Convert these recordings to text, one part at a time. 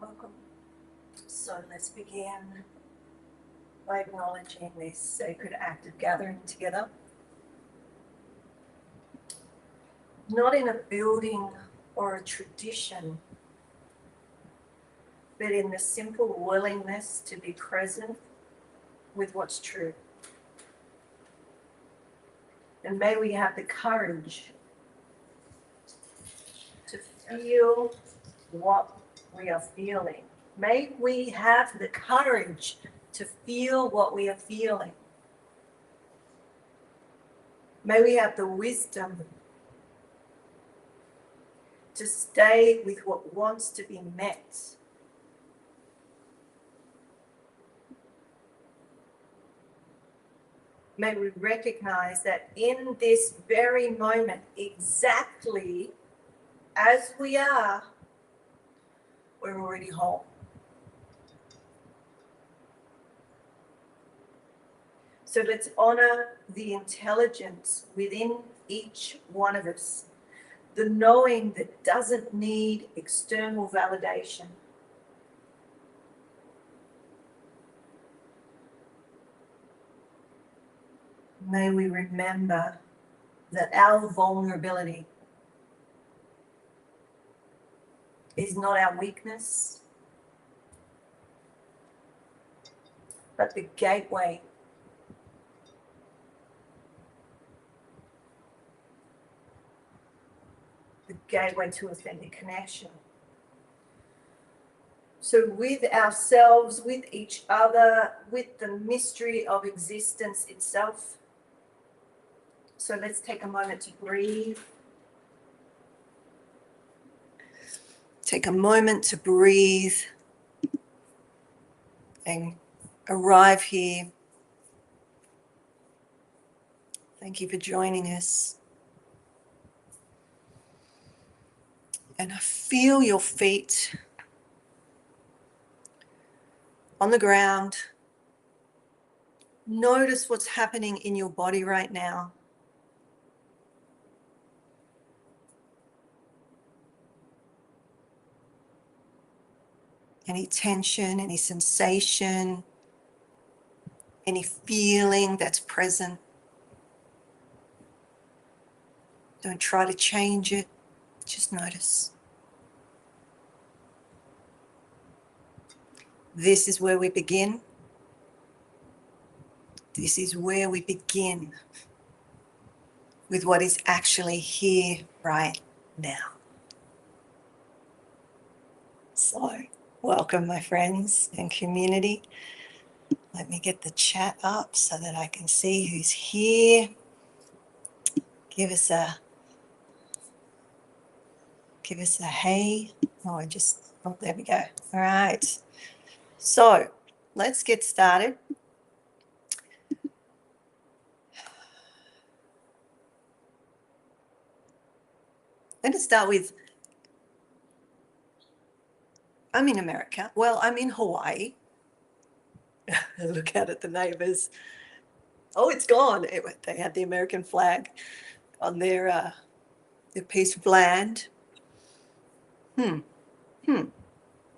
Welcome. So let's begin by acknowledging this sacred act of gathering together. Not in a building or a tradition, but in the simple willingness to be present with what's true. And may we have the courage to feel what we are feeling. May we have the courage to feel what we are feeling. May we have the wisdom to stay with what wants to be met. May we recognize that in this very moment, exactly as we are, we're already whole. So let's honor the intelligence within each one of us, the knowing that doesn't need external validation. May we remember that our vulnerability is not our weakness, but the gateway to authentic connection. So with ourselves, with each other, with the mystery of existence itself. So let's take a moment to breathe. Take a moment to breathe and arrive here. Thank you for joining us. And feel your feet on the ground. Notice what's happening in your body right now. Any tension, any sensation, any feeling that's present. Don't try to change it, just notice. This is where we begin. This is where we begin with what is actually here right now. So, welcome my friends and community. Let me get the chat up so that I can see who's here. Give us a hey. Oh, there we go. All right. So let's get started. Let us start with, I'm in America. Well, I'm in Hawaii. Look out at the neighbors. Oh, it's gone. They had the American flag on their piece of land.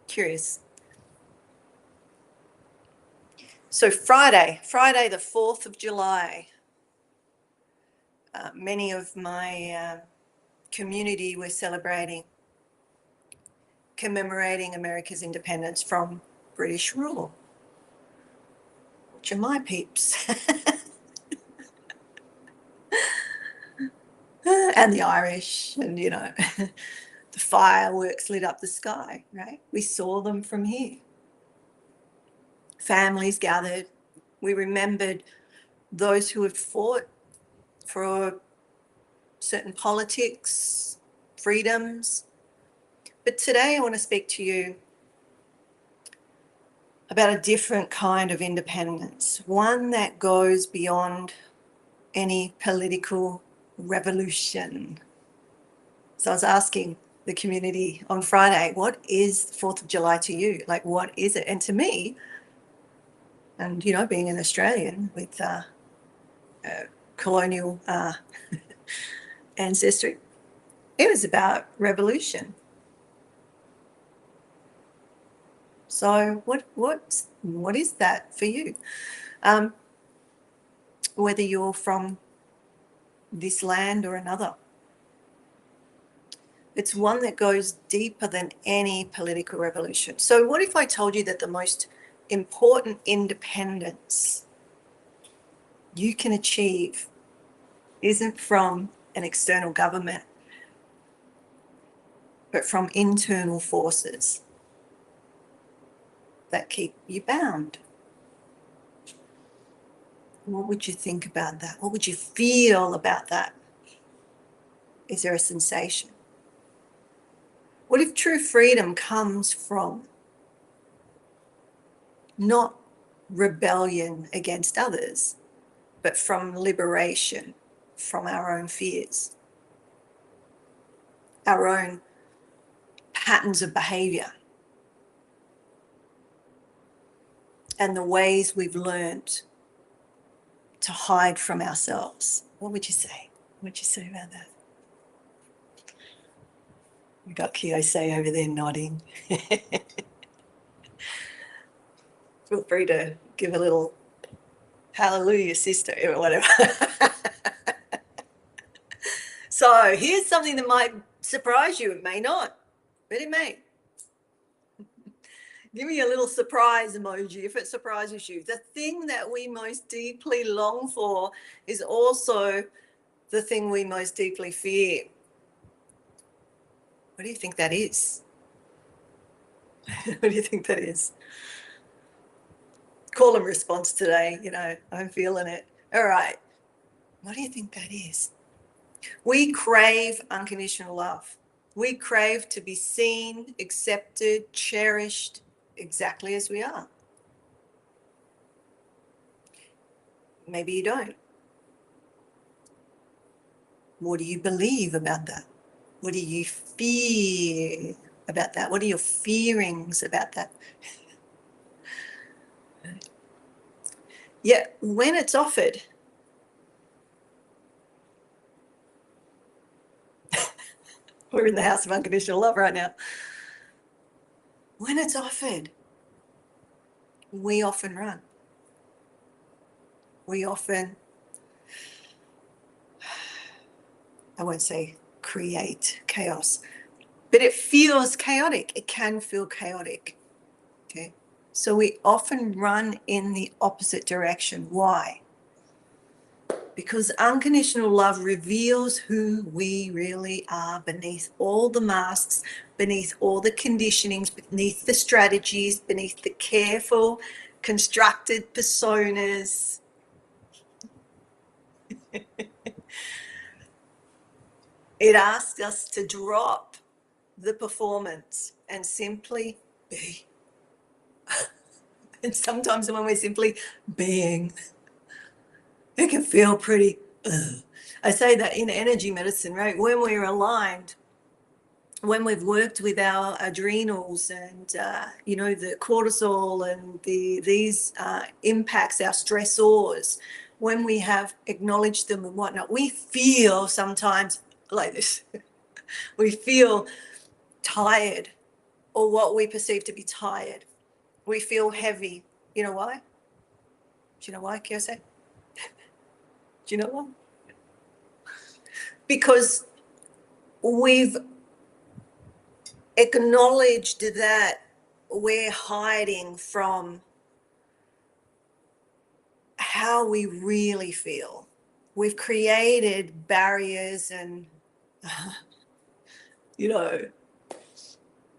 Curious. So Friday the 4th of July, many of my community were commemorating America's independence from British rule, which are my peeps. And the Irish, and the fireworks lit up the sky, right? We saw them from here. Families gathered. We remembered those who had fought for certain politics, freedoms. But today I want to speak to you about a different kind of independence, one that goes beyond any political revolution. So I was asking the community on Friday, what is the 4th of July to you? Like, what is it? And to me, and being an Australian with colonial ancestry, it was about revolution. So what is that for you? Whether you're from this land or another. It's one that goes deeper than any political revolution. So what if I told you that the most important independence you can achieve isn't from an external government, but from internal forces that keep you bound? What would you think about that? What would you feel about that? Is there a sensation? What if true freedom comes from not rebellion against others, but from liberation from our own fears, our own patterns of behavior, and the ways we've learned to hide from ourselves? What would you say? What would you say about that? We got Kiyose over there nodding. Feel free to give a little hallelujah, sister, or whatever. So here's something that might surprise you. It may not, but it may. Give me a little surprise emoji if it surprises you. The thing that we most deeply long for is also the thing we most deeply fear. What do you think that is? What do you think that is? Call and response today. You know, I'm feeling it. All right. What do you think that is? We crave unconditional love. We crave to be seen, accepted, cherished exactly as we are. Maybe you don't. What do you believe about that? What do you fear about that? What are your fearings about that? Yet when it's offered, we're in the house of unconditional love right now. When it's offered, we often run. We often, I won't say create chaos, but it feels chaotic. It can feel chaotic. Okay. So we often run in the opposite direction. Why? Because unconditional love reveals who we really are beneath all the masks, beneath all the conditionings, beneath the strategies, beneath the careful, constructed personas. It asks us to drop the performance and simply be. And sometimes when we're simply being, it can feel pretty, I say that in energy medicine, right? When we're aligned, when we've worked with our adrenals and, you know, the cortisol and these impacts, our stressors, when we have acknowledged them and whatnot, we feel sometimes like this. We feel tired, or what we perceive to be tired. We feel heavy. You know why? Do you know why, Kiyose? Do you know why? Because we've acknowledged that we're hiding from how we really feel. We've created barriers and, you know,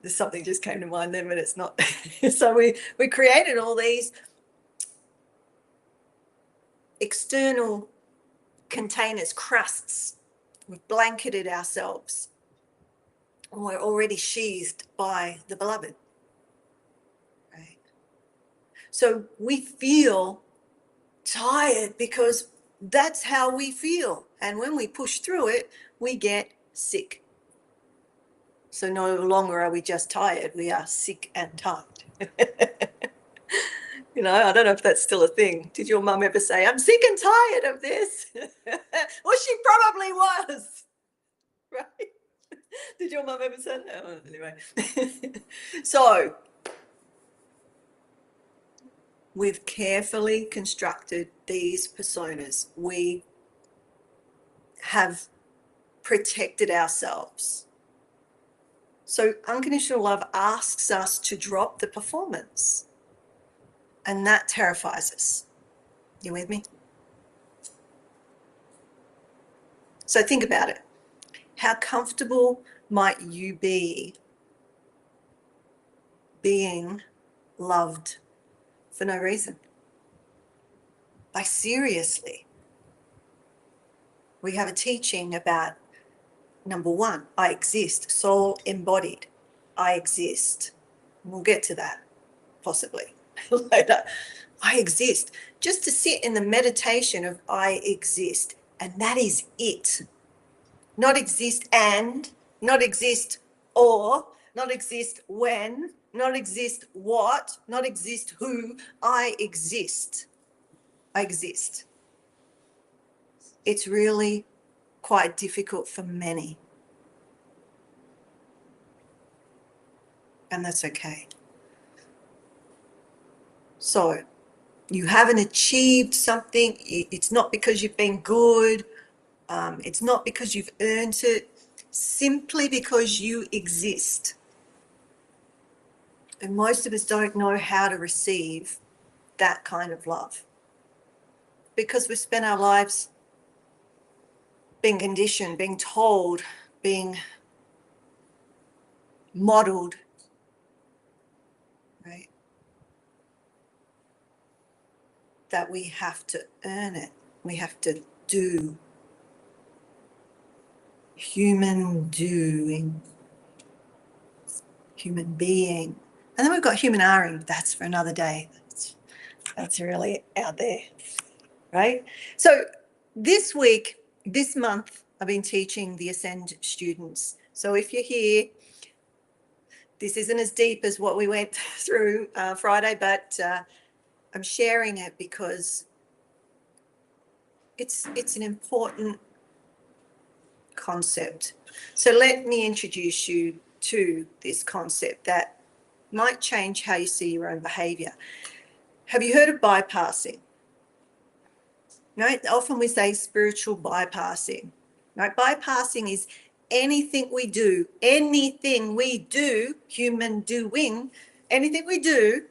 there's something just came to mind then, but it's not. So we created all these external containers, crusts. We've blanketed ourselves. We're already sheathed by the beloved. Right? So we feel tired because that's how we feel. And when we push through it, we get sick. So no longer are we just tired, we are sick and tired. You know, I don't know if that's still a thing. Did your mum ever say, I'm sick and tired of this? Well, she probably was. Right? Did your mum ever say that? Oh, anyway. So We've carefully constructed these personas. We have protected ourselves. So unconditional love asks us to drop the performance, and that terrifies us. You with me? So think about it. How comfortable might you be being loved for no reason? Like, seriously. We have a teaching about, number one, I exist, soul embodied. I exist. We'll get to that possibly later. I exist. Just to sit in the meditation of I exist, and that is it. Not exist and, not exist or, not exist when, not exist what, not exist who. I exist. I exist. It's really quite difficult for many. And that's okay. So you haven't achieved something. It's not because you've been good. It's not because you've earned it. Simply because you exist. And most of us don't know how to receive that kind of love, because we've spent our lives being conditioned, being told, being modeled, right? That we have to earn it. We have to do. Human doing. Human being. And then we've got human aring. That's for another day. That's really out there, right? So this week, this month, I've been teaching the Ascend students. So if you're here, this isn't as deep as what we went through Friday, but I'm sharing it because it's an important concept. So let me introduce you to this concept that might change how you see your own behavior. Have you heard of bypassing? Right? Often we say spiritual bypassing. Right? Bypassing is anything we do, human doing, anything we do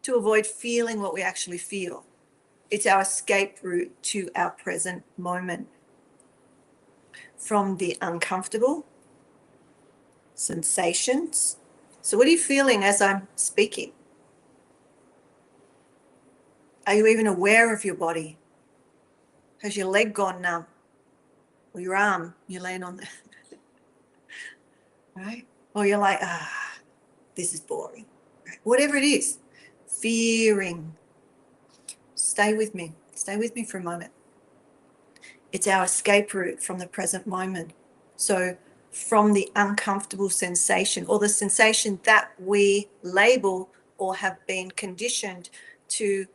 to avoid feeling what we actually feel. It's our escape route to our present moment from the uncomfortable sensations. So what are you feeling as I'm speaking? Are you even aware of your body? Has your leg gone numb? Or your arm, you're laying on there, right? Or you're like, this is boring. Right? Whatever it is, fearing. Stay with me for a moment. It's our escape route from the present moment. So from the uncomfortable sensation, or the sensation that we label or have been conditioned to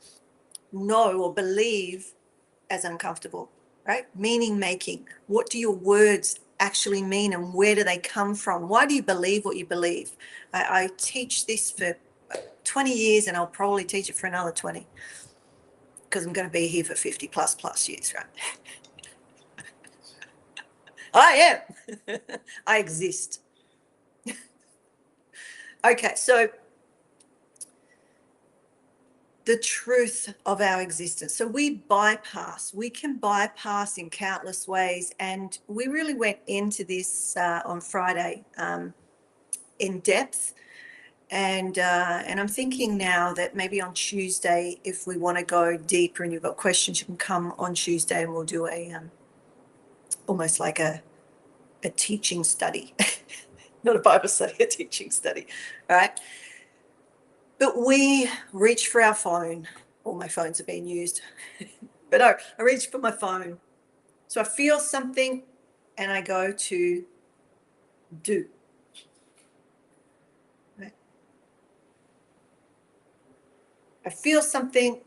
know or believe as uncomfortable, right? Meaning making. What do your words actually mean, and where do they come from? Why do you believe what you believe? I teach this for 20 years, and I'll probably teach it for another 20, because I'm going to be here for 50 plus years, right? I am. I exist. Okay, so the truth of our existence. So we can bypass in countless ways. And we really went into this on Friday in depth. And I'm thinking now that maybe on Tuesday, if we want to go deeper and you've got questions, you can come on Tuesday and we'll do almost like a teaching study, not a Bible study, a teaching study, right? But we reach for our phone. All my phones are being used. But I reach for my phone. So I feel something and I go to do. Right? I feel something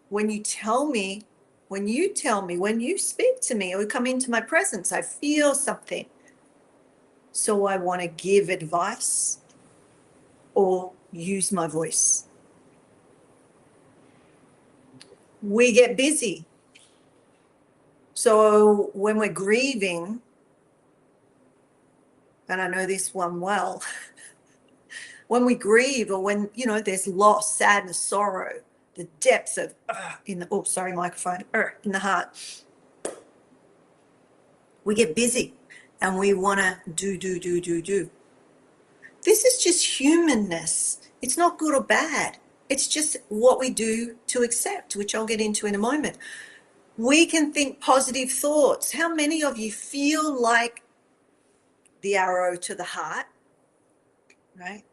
when you tell me, when you speak to me or come into my presence, I feel something. So I want to give advice or use my voice. we get busy. So when we're grieving, and I know this one well, when we grieve or when, there's loss, sadness, sorrow, the depths of in the, microphone, in the heart, we get busy and we want to do. This is just humanness. It's not good or bad. It's just what we do to accept, which I'll get into in a moment. We can think positive thoughts. How many of you feel like the arrow to the heart, right?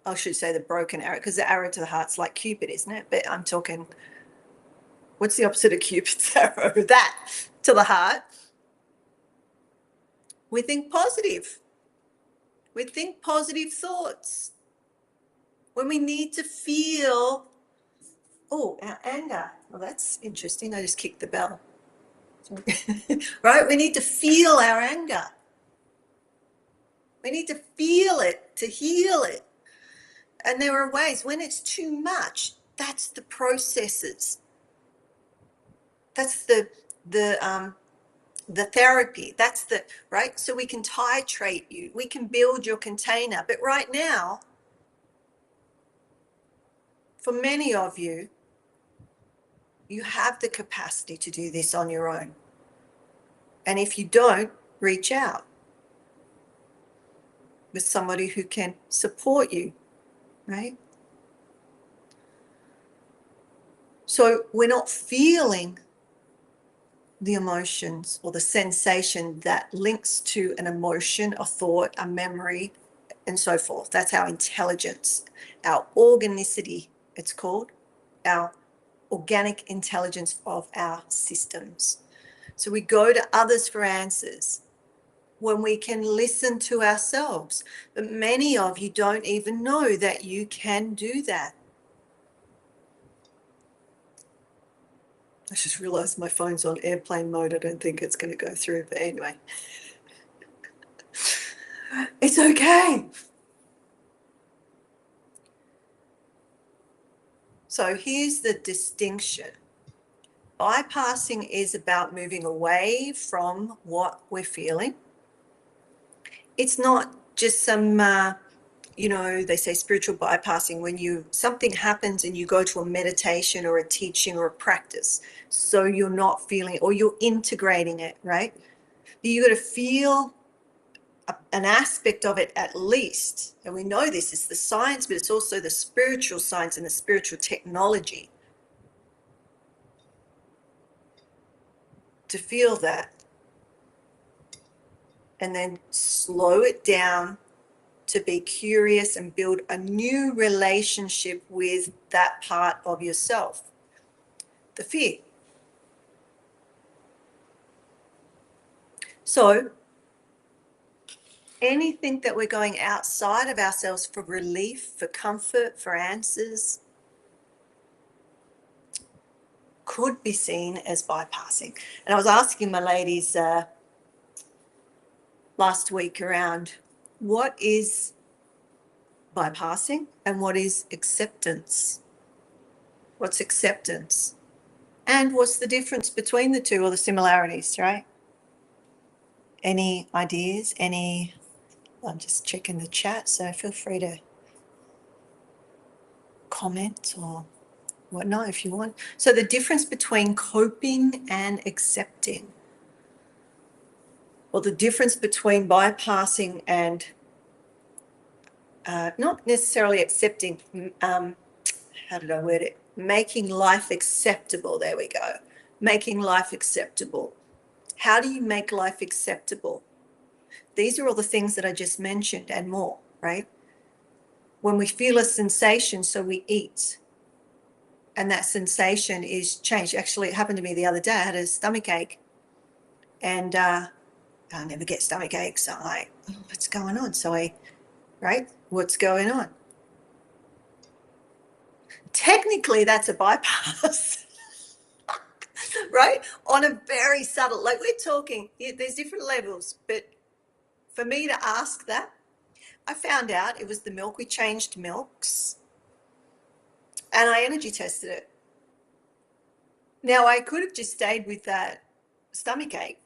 I should say the broken arrow, because the arrow to the heart's like Cupid, isn't it? But I'm talking, what's the opposite of Cupid's arrow? That to the heart. We think positive. We think positive thoughts. When we need to feel, our anger. Well, that's interesting. I just kicked the bell. Right? We need to feel our anger. We need to feel it to heal it. And there are ways when it's too much, that's the processes. That's the therapy. That's the, right? So we can titrate you. We can build your container. But right now, for many of you, you have the capacity to do this on your own. And if you don't, reach out with somebody who can support you, right? So we're not feeling the emotions or the sensation that links to an emotion, a thought, a memory, and so forth. That's our intelligence, our organicity, it's called, our organic intelligence of our systems. So we go to others for answers when we can listen to ourselves. But many of you don't even know that you can do that. I just realized my phone's on airplane mode. I don't think it's going to go through, but anyway. It's okay. So here's the distinction. Bypassing is about moving away from what we're feeling. It's not just some, they say spiritual bypassing when something happens and you go to a meditation or a teaching or a practice. So you're not feeling it or you're integrating it, right? You got to feel an aspect of it at least. And we know this is the science, but it's also the spiritual science and the spiritual technology to feel that. And then slow it down to be curious and build a new relationship with that part of yourself, the fear. So anything that we're going outside of ourselves for relief, for comfort, for answers, could be seen as bypassing. And I was asking my ladies last week around what is bypassing and what is acceptance? What's acceptance? And what's the difference between the two or the similarities, right? Any ideas? I'm just checking the chat, so feel free to comment or whatnot if you want. So the difference between coping and accepting, or the difference between bypassing and not necessarily accepting, how did I word it? Making life acceptable. There we go. Making life acceptable. How do you make life acceptable? These are all the things that I just mentioned and more, right? When we feel a sensation, so we eat. And that sensation is changed. Actually, it happened to me the other day. I had a stomach ache. And I never get stomach aches. So I'm like, what's going on? So what's going on? Technically, that's a bypass. Right? On a very subtle, like we're talking, there's different levels, but for me to ask that, I found out it was the milk. We changed milks and I energy tested it. Now, I could have just stayed with that stomach ache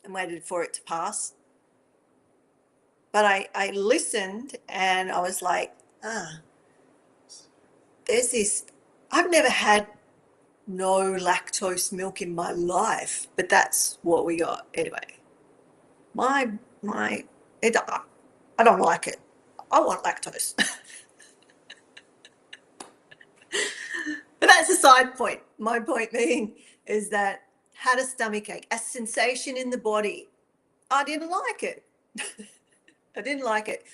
and waited for it to pass. But I listened and I was like, there's this, I've never had no lactose milk in my life, but that's what we got anyway. My, it, I don't like it. I want lactose. But that's a side point. My point being is that had a stomach ache, a sensation in the body. I didn't like it. I didn't like it.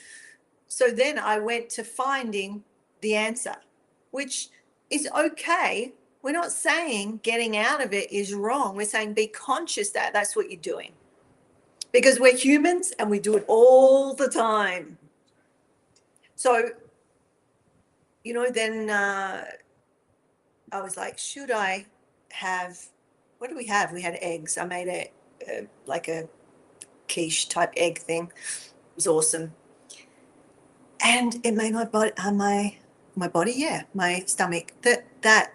So then I went to finding the answer, which is okay. We're not saying getting out of it is wrong. We're saying be conscious that that's what you're doing. Because we're humans and we do it all the time. So, then I was like, should I have, what do we have? We had eggs. I made like a quiche type egg thing. It was awesome. And it made my body, my stomach, that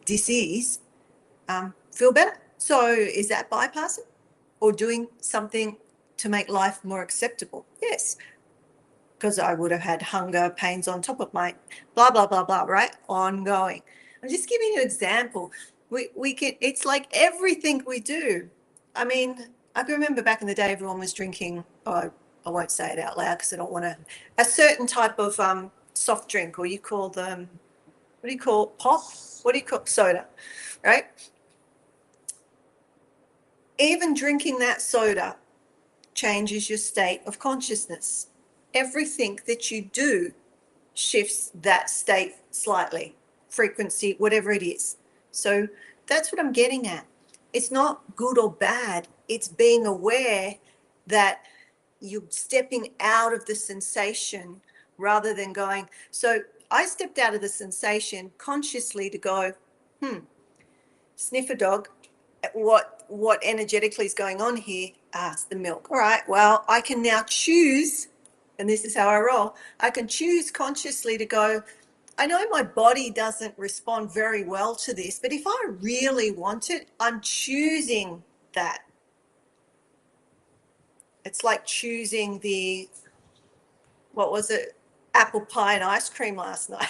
disease feel better. So is that bypassing or doing something to make life more acceptable? Yes, because I would have had hunger pains on top of my blah, blah, blah, blah, right? Ongoing. I'm just giving you an example. We can, it's like everything we do. I mean, I can remember back in the day, everyone was drinking, oh, I won't say it out loud because I don't want to, a certain type of soft drink, or you call them, what do you call pop? What do you call soda, right? Even drinking that soda changes your state of consciousness. Everything that you do shifts that state slightly, frequency, whatever it is. So that's what I'm getting at. It's not good or bad. It's being aware that you're stepping out of the sensation rather than going. So I stepped out of the sensation consciously to go, sniff a dog. What energetically is going on here? It's the milk. All right, well, I can now choose, and this is how I roll, I can choose consciously to go, I know my body doesn't respond very well to this, but if I really want it, I'm choosing that. It's like choosing what was it, apple pie and ice cream last night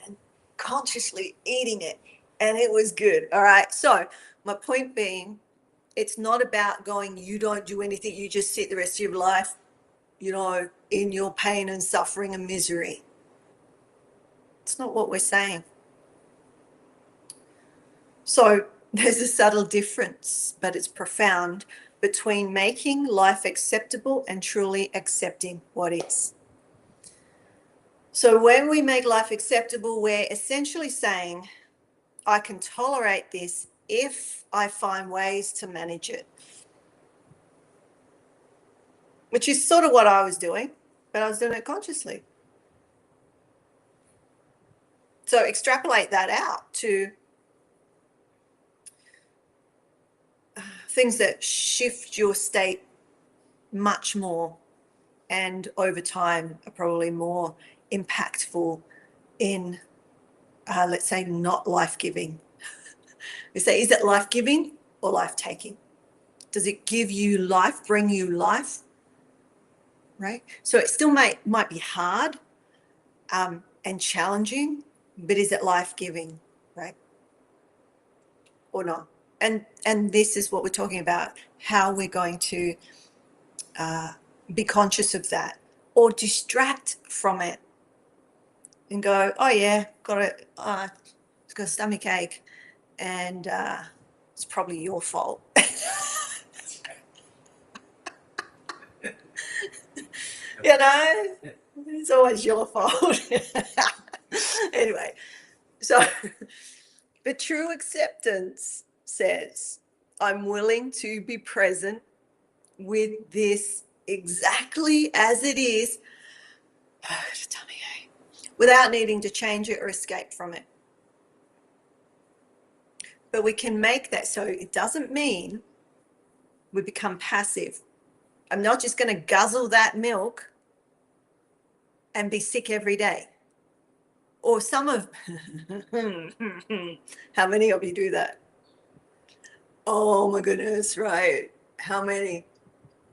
and consciously eating it, and it was good. All right, so my point being, it's not about going, you don't do anything, you just sit the rest of your life, in your pain and suffering and misery. It's not what we're saying. So there's a subtle difference, but it's profound, between making life acceptable and truly accepting what is. So when we make life acceptable, we're essentially saying, I can tolerate this if I find ways to manage it. Which is sort of what I was doing, but I was doing it consciously. So extrapolate that out to things that shift your state much more, and over time are probably more impactful in, let's say, not life-giving. We say, is it life-giving or life-taking? Does it give you life, bring you life? Right? So it still might be hard and challenging, but is it life-giving, right? Or not? And this is what we're talking about, how we're going to be conscious of that or distract from it and go, oh yeah, it's got a stomach ache, and it's probably your fault. It's always your fault. Anyway, so but true acceptance says, I'm willing to be present with this exactly as it is, without needing to change it or escape from it. But we can make that so it doesn't mean we become passive. I'm not just going to guzzle that milk and be sick every day. Or some of, how many of you do that? Oh my goodness, right. How many?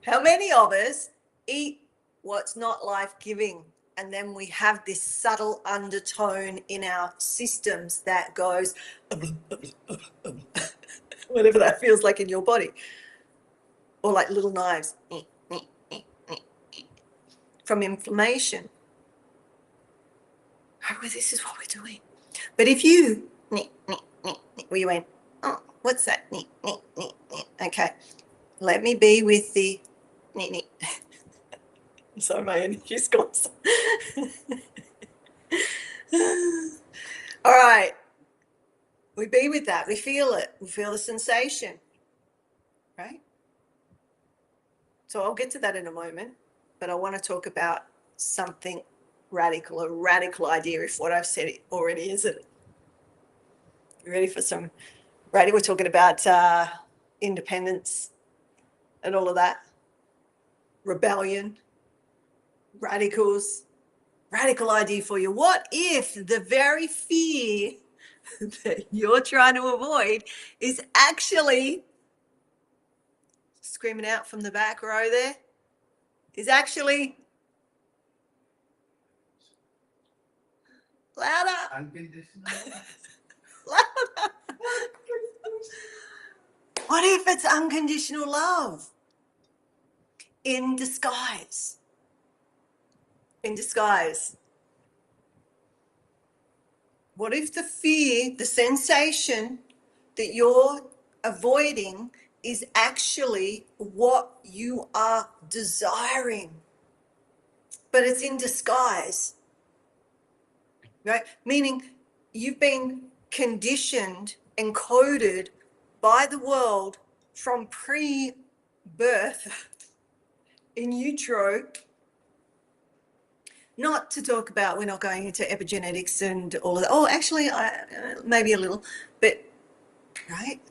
How many of us eat what's not life-giving? And then we have this subtle undertone in our systems that goes, whatever that feels like in your body, or like little knives from inflammation. Oh, well, this is what we're doing. But if you, well, you went, oh, what's that? Okay, let me be with the, sorry, my energy's gone. All right, we be with that. We feel it. We feel the sensation, right? So I'll get to that in a moment, but I want to talk about something radical, a radical idea if what I've said already isn't. You ready for some radical? We're talking about independence and all of that, rebellion, radicals, radical idea for you. What if the very fear that you're trying to avoid is actually screaming out from the back row there, is actually louder. Unconditional. Louder. What if it's unconditional love in disguise? In disguise. What if the fear, the sensation that you're avoiding is actually what you are desiring, but it's in disguise, right? Meaning you've been conditioned, encoded by the world from pre-birth in utero. Not to talk about, we're not going into epigenetics and all of that. Oh, actually, maybe a little, but, right?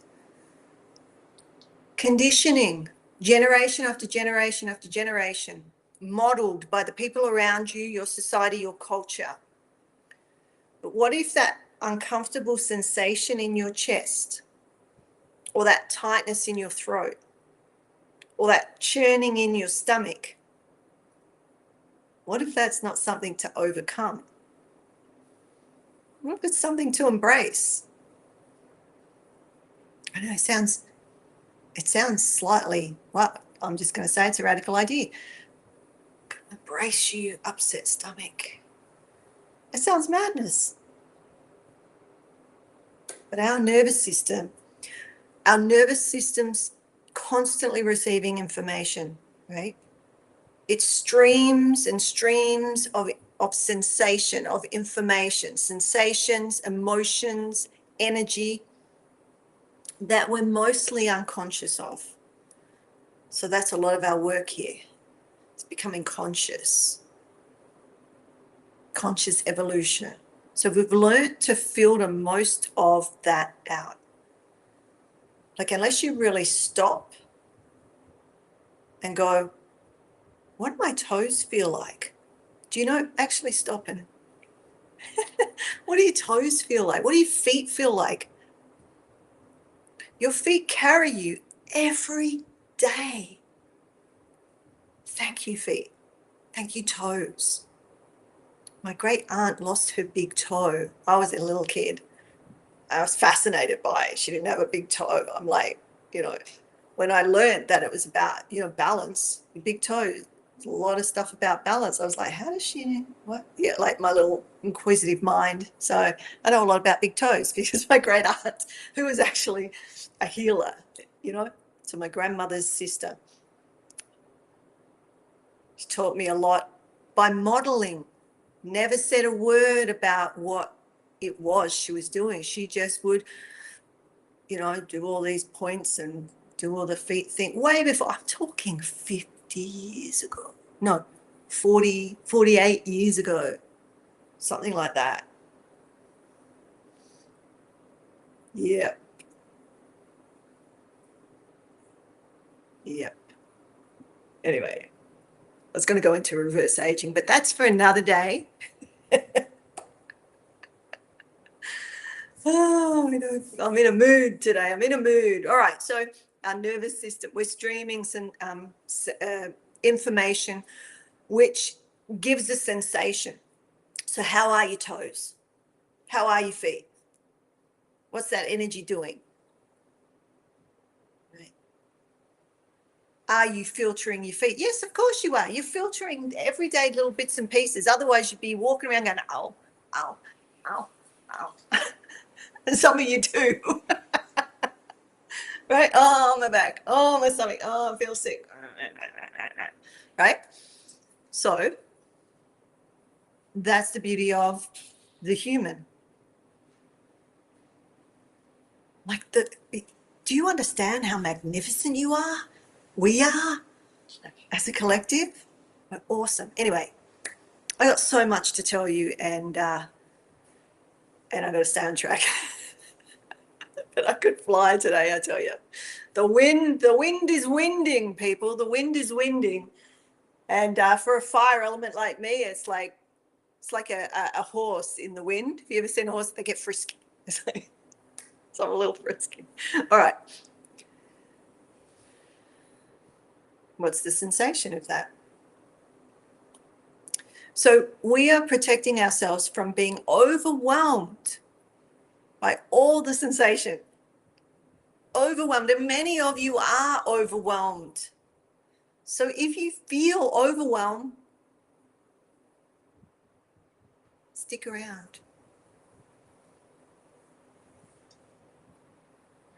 Conditioning, generation after generation after generation, modeled by the people around you, your society, your culture. But what if that uncomfortable sensation in your chest, or that tightness in your throat, or that churning in your stomach, what if that's not something to overcome? What if it's something to embrace? I know it sounds slightly, well, I'm just going to say it's a radical idea. Embrace your upset stomach. It sounds madness. But our nervous system's constantly receiving information, right? It streams and streams of sensation, of information, sensations, emotions, energy that we're mostly unconscious of. So that's a lot of our work here. It's becoming conscious evolution. So we've learned to filter most of that out. Like, unless you really stop and go, what do my toes feel like? Do you know, actually stop and what do your toes feel like? What do your feet feel like? Your feet carry you every day. Thank you, feet. Thank you, toes. My great aunt lost her big toe. I was a little kid. I was fascinated by it. She didn't have a big toe. I'm like, when I learned that it was about, balance, big toe, a lot of stuff about balance. I was like, how does she, what? Yeah, like my little inquisitive mind. So I know a lot about big toes because my great aunt, who was actually a healer, so my grandmother's sister, she taught me a lot by modeling, never said a word about what it was she was doing. She just would, do all these points and do all the feet thing way before. I'm talking 50 years ago. No, 40, 48 years ago, something like that. Yep. Yep. Anyway, I was going to go into reverse aging, but that's for another day. Oh, I'm in a mood today. I'm in a mood. All right. So our nervous system, we're streaming some information which gives a sensation. So how are your toes? How are your feet? What's that energy doing? Right. Are you filtering your feet? Yes, of course you are. You're filtering everyday little bits and pieces. Otherwise, you'd be walking around going, ow, ow, ow, ow. And some of you do. Right? Oh, my back. Oh, my stomach. Oh, I feel sick. Right? So that's the beauty of the human. Like do you understand how magnificent you are? We are as a collective. We're awesome. Anyway, I got so much to tell you, and I got to stay on track. But I could fly today, I tell you. The wind is winding, people. The wind is winding. And for a fire element like me, it's like a horse in the wind. Have you ever seen a horse? They get frisky. So I'm a little frisky. All right. What's the sensation of that? So we are protecting ourselves from being overwhelmed by all the sensation. Overwhelmed. And many of you are overwhelmed. So if you feel overwhelmed, stick around.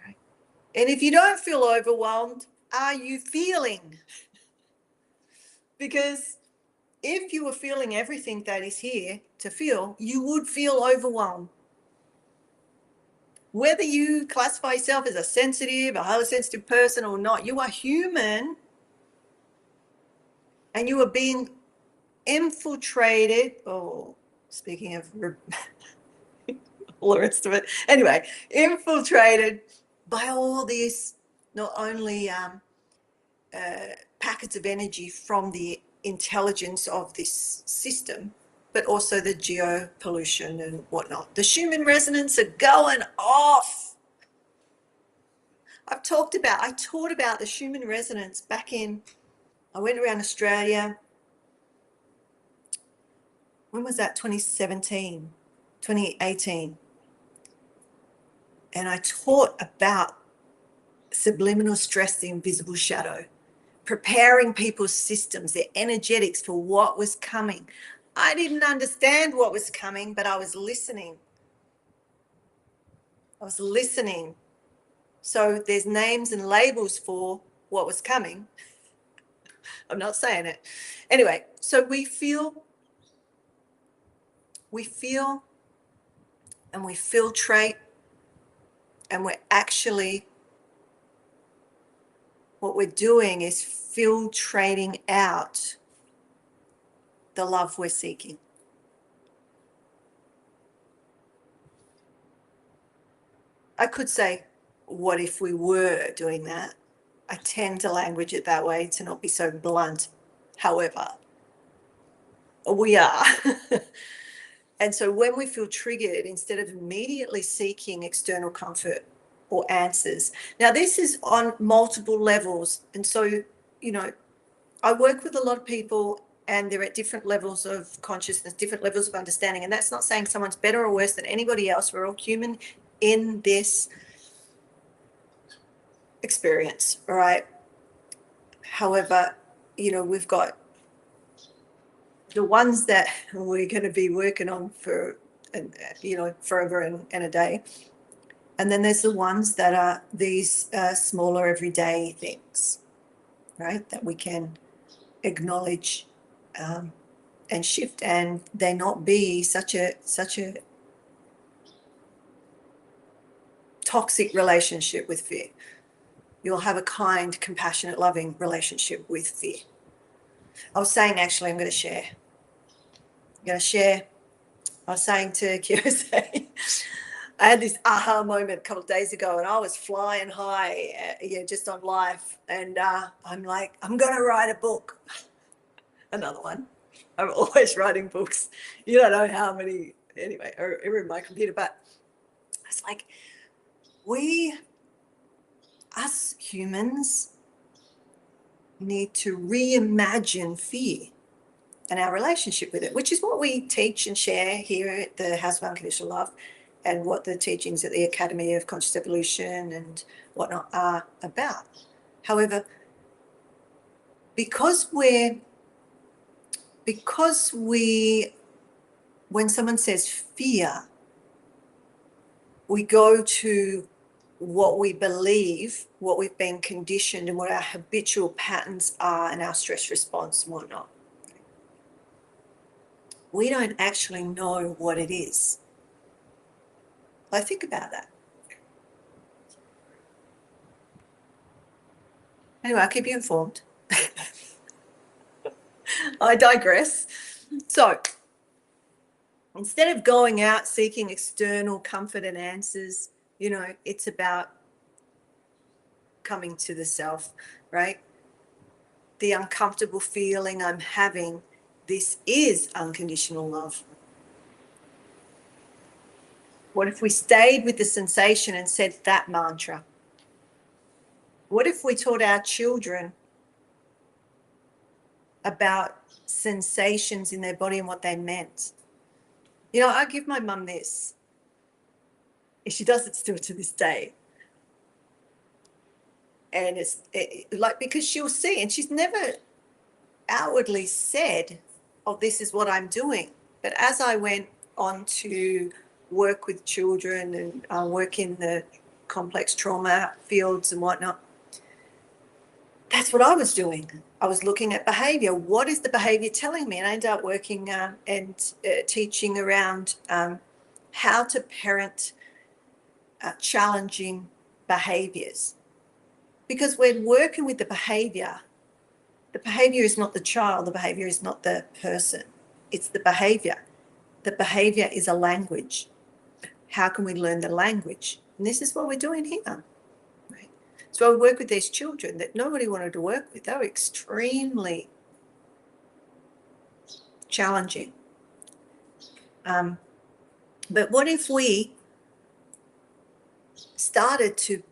Right? And if you don't feel overwhelmed, are you feeling? Because if you were feeling everything that is here to feel, you would feel overwhelmed. Whether you classify yourself as a sensitive, a highly sensitive person or not, you are human, and you are being infiltrated. Oh, speaking of all the rest of it. Anyway, infiltrated by all these, not only packets of energy from the intelligence of this system, but also the geo pollution and whatnot. The Schumann resonance are going off. I taught about the Schumann resonance back in, I went around Australia. When was that? 2017, 2018. And I taught about subliminal stress, the invisible shadow, preparing people's systems, their energetics for what was coming. I didn't understand what was coming, but I was listening. So there's names and labels for what was coming. I'm not saying it. Anyway, so we feel and we filtrate, and we're actually, what we're doing is filtrating out the love we're seeking. I could say, what if we were doing that? I tend to language it that way to not be so blunt. However, we are. And so when we feel triggered, instead of immediately seeking external comfort or answers, now this is on multiple levels. And so, I work with a lot of people, and they're at different levels of consciousness, different levels of understanding. And that's not saying someone's better or worse than anybody else. We're all human in this experience, all right? However, we've got the ones that we're going to be working on for, forever and a day. And then there's the ones that are these smaller everyday things, right, that we can acknowledge and shift, and they not be such a toxic relationship with fear. You'll have a kind, compassionate, loving relationship with fear. I was saying, actually, I'm going to share. I was saying to Kiyose, I had this aha moment a couple of days ago, and I was flying high, just on life. And I'm like, I'm going to write a book. Another one. I'm always writing books. You don't know how many. Anyway, are in my computer. But It's like we, us humans, need to reimagine fear and our relationship with it, which is what we teach and share here at the House of Unconditional Love, and what the teachings at the Academy of Conscious Evolution and whatnot are about. However, because we, when someone says fear, we go to what we believe, what we've been conditioned, and what our habitual patterns are, and our stress response and whatnot. We don't actually know what it is. I think about that. Anyway, I'll keep you informed. I digress. So instead of going out seeking external comfort and answers, it's about coming to the self, right? The uncomfortable feeling I'm having, this is unconditional love. What if we stayed with the sensation and said that mantra? What if we taught our children about sensations in their body and what they meant? I give my mum this. She does it still to this day. And it's like, because she'll see, and she's never outwardly said, oh, this is what I'm doing. But as I went on to work with children and work in the complex trauma fields and whatnot, that's what I was doing. I was looking at behavior. What is the behavior telling me? And I ended up working and teaching around how to parent challenging behaviors. Because we're working with the behavior is not the child, the behavior is not the person, it's the behavior. The behavior is a language. How can we learn the language? And this is what we're doing here. Right? So I work with these children that nobody wanted to work with. They were extremely challenging. But what if we started to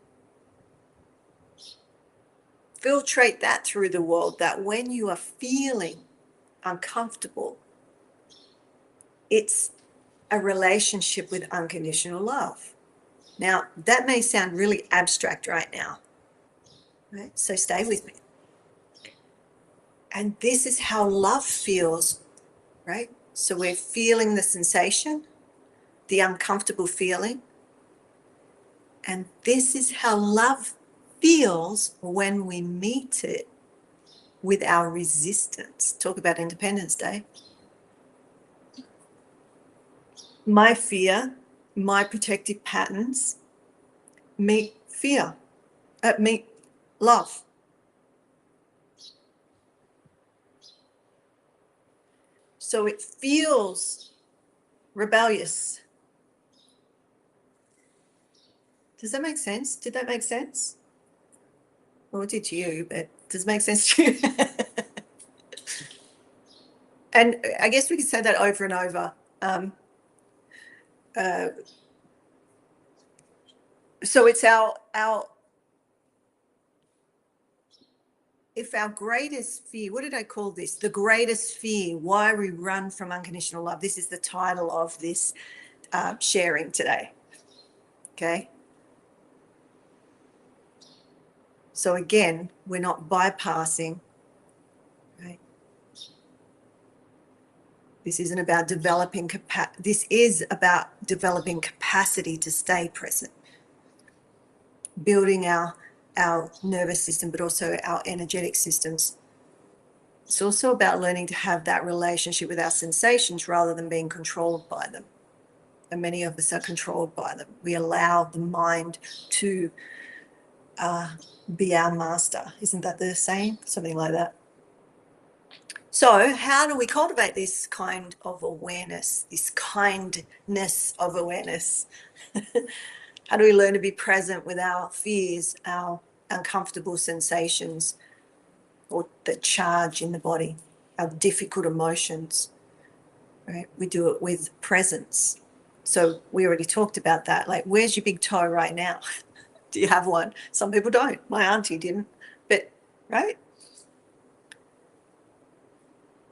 filtrate that through the world, that when you are feeling uncomfortable, it's a relationship with unconditional love. Now, that may sound really abstract right now, right? So stay with me. And this is how love feels, right? So we're feeling the sensation, the uncomfortable feeling. And this is how love feels when we meet it with our resistance. Talk about Independence Day. My fear, my protective patterns meet fear, meet love. So it feels rebellious. Does that make sense? Did that make sense? Well, it did to you, but does it make sense to you? And I guess we could say that over and over. So it's if our greatest fear, what did I call this? The greatest fear, why we run from unconditional love. This is the title of this sharing today. Okay. So again, we're not bypassing, right? This isn't about developing this is about developing capacity to stay present, building our nervous system, but also our energetic systems. It's also about learning to have that relationship with our sensations rather than being controlled by them. And many of us are controlled by them. We allow the mind to be our master. Isn't that the saying? Something like that. So how do we cultivate this kind of awareness, this kindness of awareness? How do we learn to be present with our fears, our uncomfortable sensations, or the charge in the body, our difficult emotions, right? We do it with presence. So we already talked about that. Like, where's your big toe right now? Do you have one? Some people don't. My auntie didn't. But, right?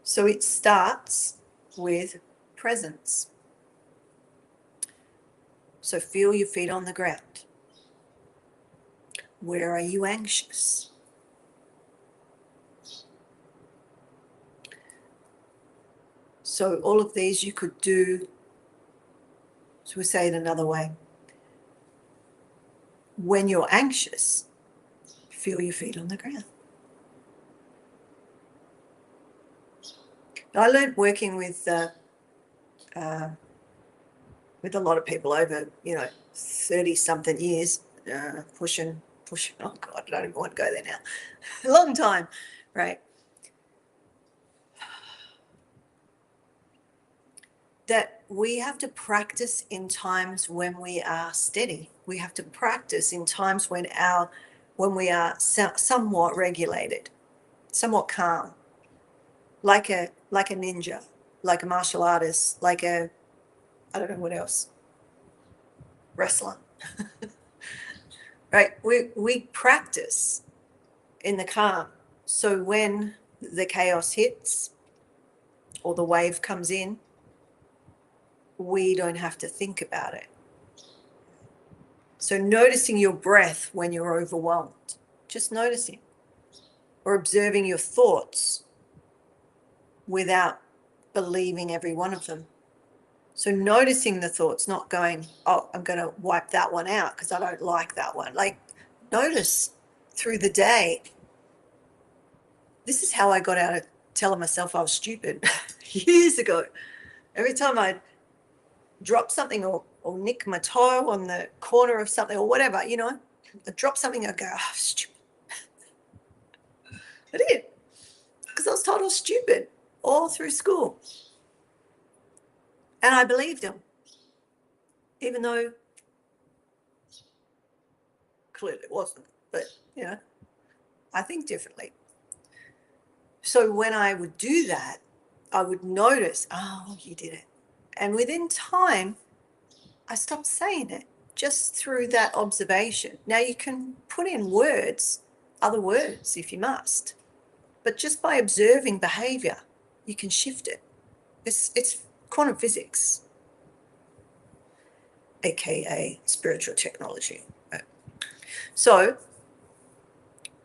So it starts with presence. So feel your feet on the ground. Where are you anxious? So all of these you could do, so we'll say it another way. When you're anxious, feel your feet on the ground. I learned working with a lot of people over, 30-something years, pushing, oh God, I don't even want to go there now. A long time, right? That we have to practice in times when we are steady. We have to practice in times when we are somewhat regulated, somewhat calm, like a ninja, like a martial artist, like I don't know what else, wrestler. Right? We practice in the calm. So when the chaos hits or the wave comes in, we don't have to think about it. So noticing your breath when you're overwhelmed, just noticing, or observing your thoughts without believing every one of them. So noticing the thoughts, not going, oh, I'm going to wipe that one out because I don't like that one. Like, notice through the day. This is how I got out of telling myself I was stupid years ago. Every time I'd drop something or nick my toe on the corner of something or whatever, I drop something, I'd go, oh, stupid. I did, because I was told I was stupid all through school. And I believed him, even though clearly it wasn't. But, I think differently. So when I would do that, I would notice, oh, you did it. And within time, I stopped saying it just through that observation. Now you can put in words, other words if you must, but just by observing behavior, you can shift it. It's quantum physics, aka spiritual technology. So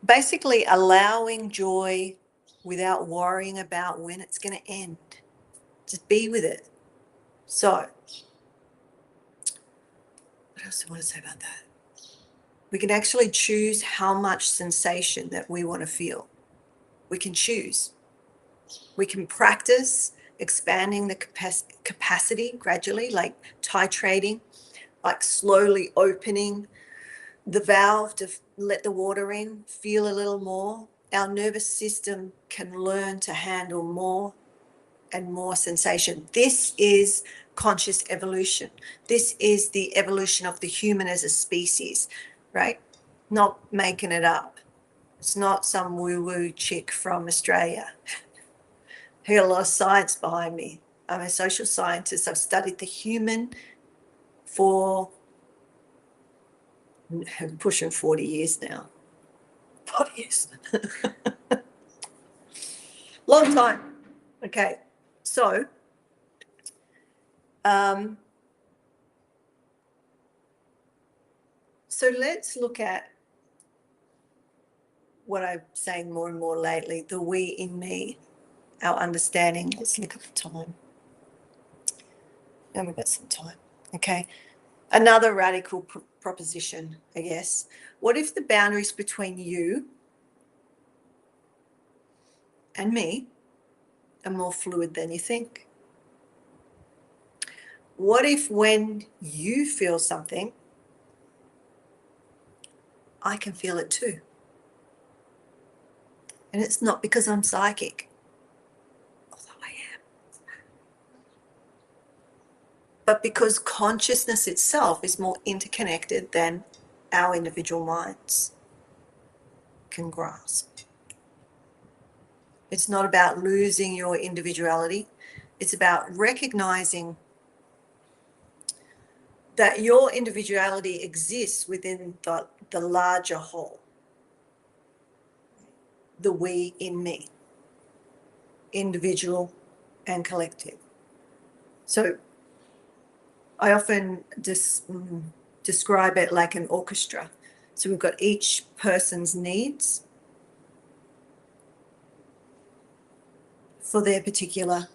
basically allowing joy without worrying about when it's going to end. Just be with it. So what else do I want to say about that? We can actually choose how much sensation that we want to feel. We can choose. We can practice expanding the capacity gradually, like titrating, like slowly opening the valve to let the water in, feel a little more. Our nervous system can learn to handle more and more sensation. This is conscious evolution. This is the evolution of the human as a species, right? Not making it up. It's not some woo-woo chick from Australia. I got a lot of science behind me. I'm a social scientist. I've studied the human for pushing 40 years now. 40 years. Long time. Okay. So, let's look at what I'm saying more and more lately, the we in me, our understanding. Let's look at the time. And we've got some time. Okay. Another radical proposition, I guess. What if the boundaries between you and me are more fluid than you think? What if when you feel something, I can feel it too? And it's not because I'm psychic, although I am, but because consciousness itself is more interconnected than our individual minds can grasp. It's not about losing your individuality. It's about recognizing that your individuality exists within the larger whole, the we in me, individual and collective. So I often describe it like an orchestra. So we've got each person's needs for their particular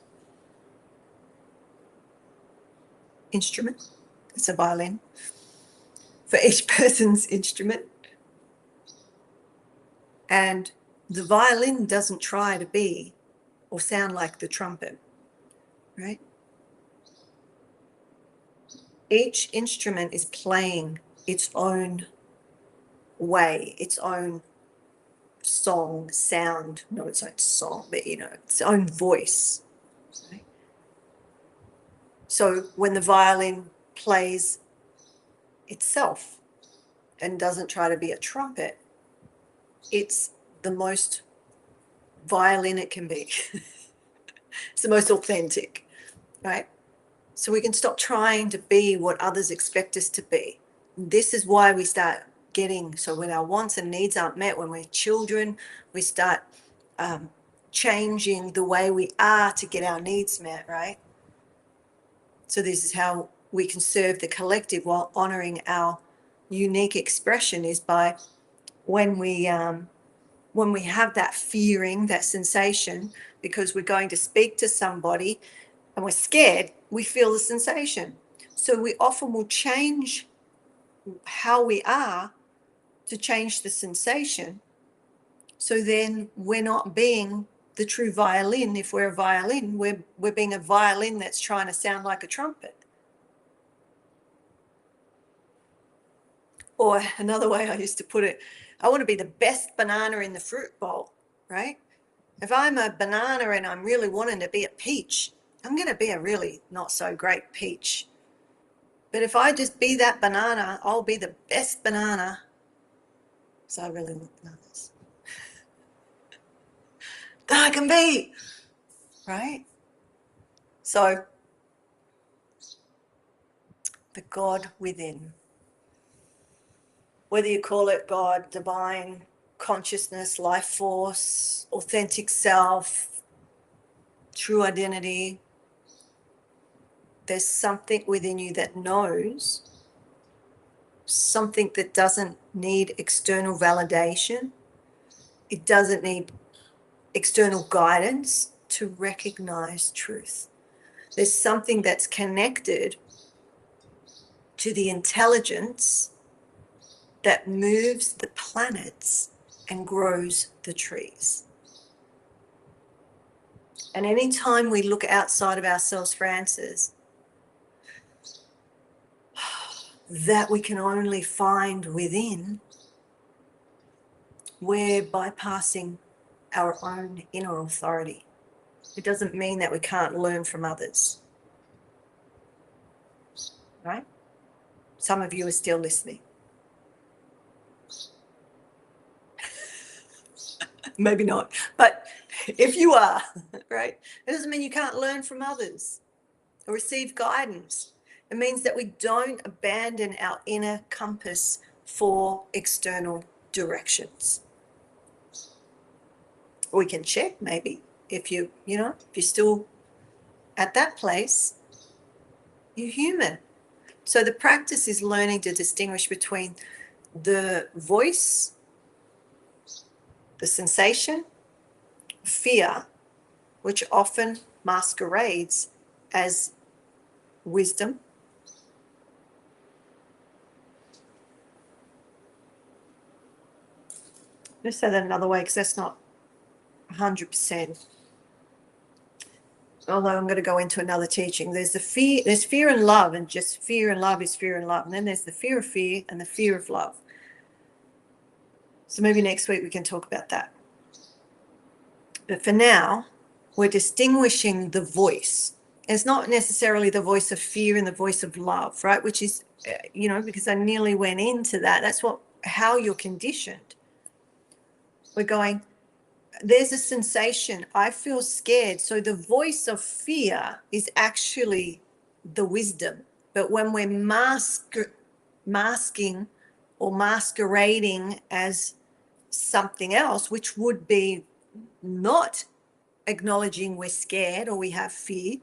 instrument. It's a violin. For each person's instrument. And the violin doesn't try to be or sound like the trumpet, right? Each instrument is playing its own way, its own song, sound, not its own song, but, its own voice. Right? So when the violin plays itself and doesn't try to be a trumpet, it's the most violin it can be. It's the most authentic, right? So we can stop trying to be what others expect us to be. This is why we start getting, so when our wants and needs aren't met, when we're children, we start changing the way we are to get our needs met, right? So this is how we can serve the collective while honoring our unique expression, is by when we have that fearing, that sensation, because we're going to speak to somebody and we're scared, we feel the sensation. So we often will change how we are to change the sensation. So then we're not being the true violin. If we're a violin, we're being a violin that's trying to sound like a trumpet. Or another way I used to put it, I want to be the best banana in the fruit bowl, right? If I'm a banana and I'm really wanting to be a peach, I'm going to be a really not so great peach. But if I just be that banana, I'll be the best banana. So I really want bananas. That I can be, right? So the God within, whether you call it God, divine consciousness, life force, authentic self, true identity, there's something within you that knows, something that doesn't need external validation. It doesn't need external guidance to recognize truth. There's something that's connected to the intelligence that moves the planets and grows the trees. And anytime we look outside of ourselves for answers, that we can only find within, we're bypassing our own inner authority. It doesn't mean that we can't learn from others, right? Some of you are still listening. Maybe not, but if you are, right, it doesn't mean you can't learn from others or receive guidance. It means that we don't abandon our inner compass for external directions. We can check maybe if you're still at that place, you're human. So the practice is learning to distinguish between the voice, the sensation, fear, which often masquerades as wisdom, let's say that another way because that's not 100%. Although I'm going to go into another teaching. There's fear and love, and just fear and love is fear and love. And then there's the fear of fear and the fear of love. So maybe next week we can talk about that. But for now, we're distinguishing the voice. It's not necessarily the voice of fear and the voice of love, right? Which is, because I nearly went into that. That's how you're conditioned. We're going, there's a sensation. I feel scared. So the voice of fear is actually the wisdom. But when we're masking or masquerading as something else, which would be not acknowledging we're scared or we have fear,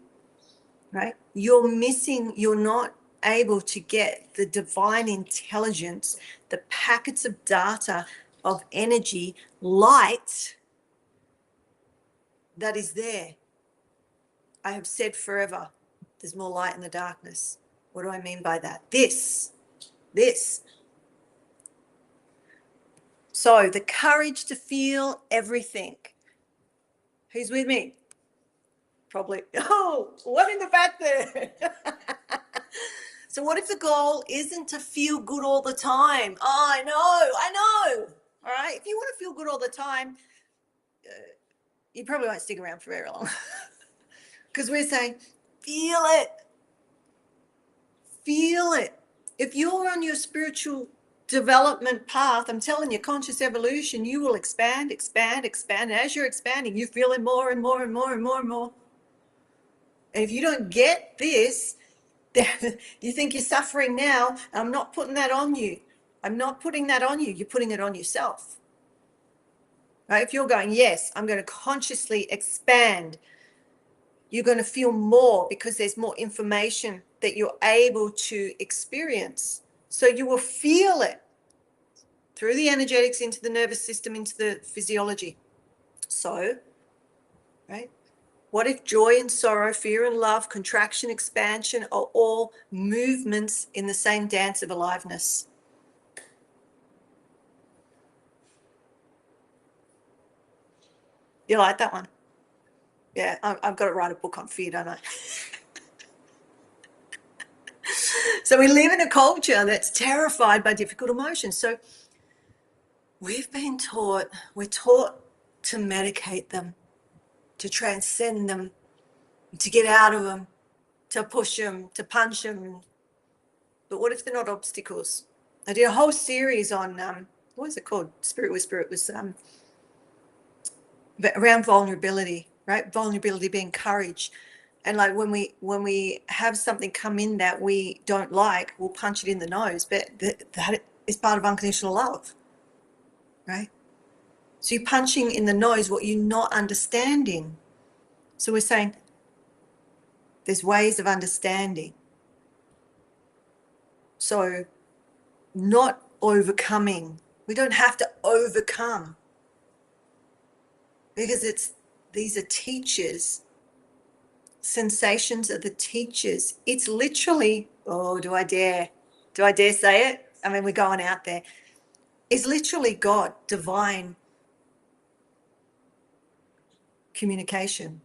right? You're not able to get the divine intelligence, the packets of data, of energy, light that is there. I have said forever, there's more light in the darkness. What do I mean by that? This. So the courage to feel everything. Who's with me? Probably. Oh, what in the back there? So what if the goal isn't to feel good all the time? Oh, I know. All right. If you want to feel good all the time, you probably won't stick around for very long. Because we're saying, feel it. Feel it. If you're on your spiritual development path, I'm telling you, conscious evolution, you will expand. And as you're expanding, you're feeling more and more. And if you don't get this, you think you're suffering now. I'm not putting that on you. I'm not putting that on you. You're putting it on yourself. Right? If you're going, yes, I'm going to consciously expand, you're going to feel more because there's more information that you're able to experience. So you will feel it through the energetics into the nervous system, into the physiology. So, right? What if joy and sorrow, fear and love, contraction, expansion are all movements in the same dance of aliveness? You like that one? Yeah, I've got to write a book on fear, don't I? So we live in a culture that's terrified by difficult emotions. So we're taught to medicate them, to transcend them, to get out of them, to push them, to punch them. But what if they're not obstacles? I did a whole series on, what was it called? Spirit Whisper. It was around vulnerability, right? Vulnerability being courage. And like when we have something come in that we don't like, we'll punch it in the nose. But that is part of unconditional love, right? So you're punching in the nose what you're not understanding. So we're saying there's ways of understanding. So not overcoming. We don't have to overcome because these are teachers. Sensations are the teachers. It's literally, oh, do I dare say it? I mean, we're going out there. It's literally God, divine communication.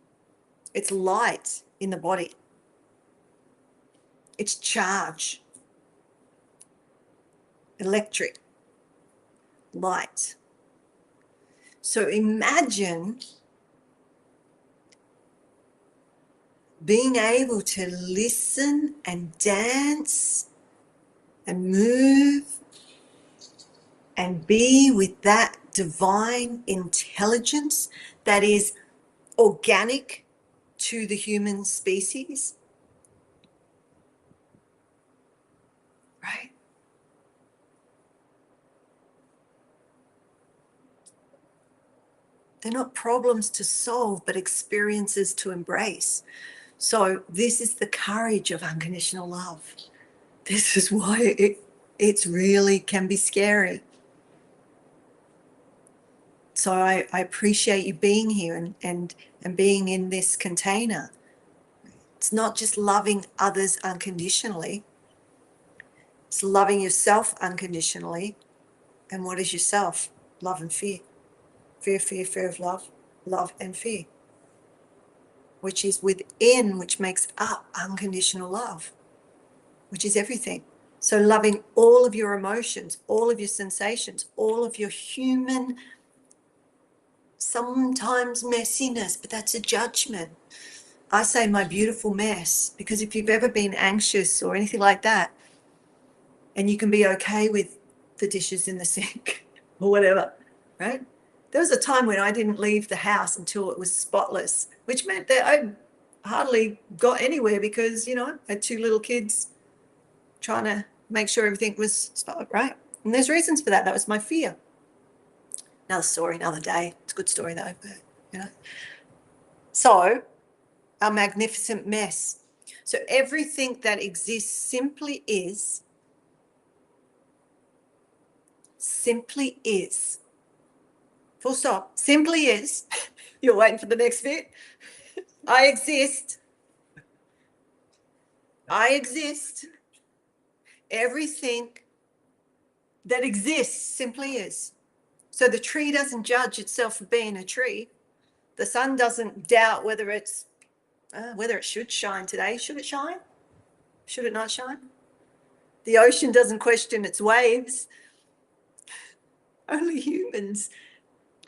It's light in the body. It's charge, electric, light. So imagine being able to listen and dance and move and be with that divine intelligence that is organic to the human species, right? They're not problems to solve, but experiences to embrace. So this is the courage of unconditional love. This is why it's really can be scary. So I appreciate you being here and being in this container. It's not just loving others unconditionally. It's loving yourself unconditionally. And what is yourself? Love and fear. Fear of love, love and fear. Which is within, which makes up unconditional love, which is everything. So loving all of your emotions, all of your sensations, all of your human, sometimes messiness, but that's a judgment. I say my beautiful mess, because if you've ever been anxious or anything like that, and you can be okay with the dishes in the sink or whatever, right? There was a time when I didn't leave the house until it was spotless, which meant that I hardly got anywhere because, I had two little kids trying to make sure everything was spot right. And there's reasons for that. That was my fear. Another story, another day. It's a good story though, but, you know. So, our magnificent mess. So everything that exists simply is. Simply is. Full stop. Simply is. You're waiting for the next bit. I exist. I exist. Everything that exists simply is. So the tree doesn't judge itself for being a tree. The sun doesn't doubt whether it should shine today. Should it shine? Should it not shine? The ocean doesn't question its waves. Only humans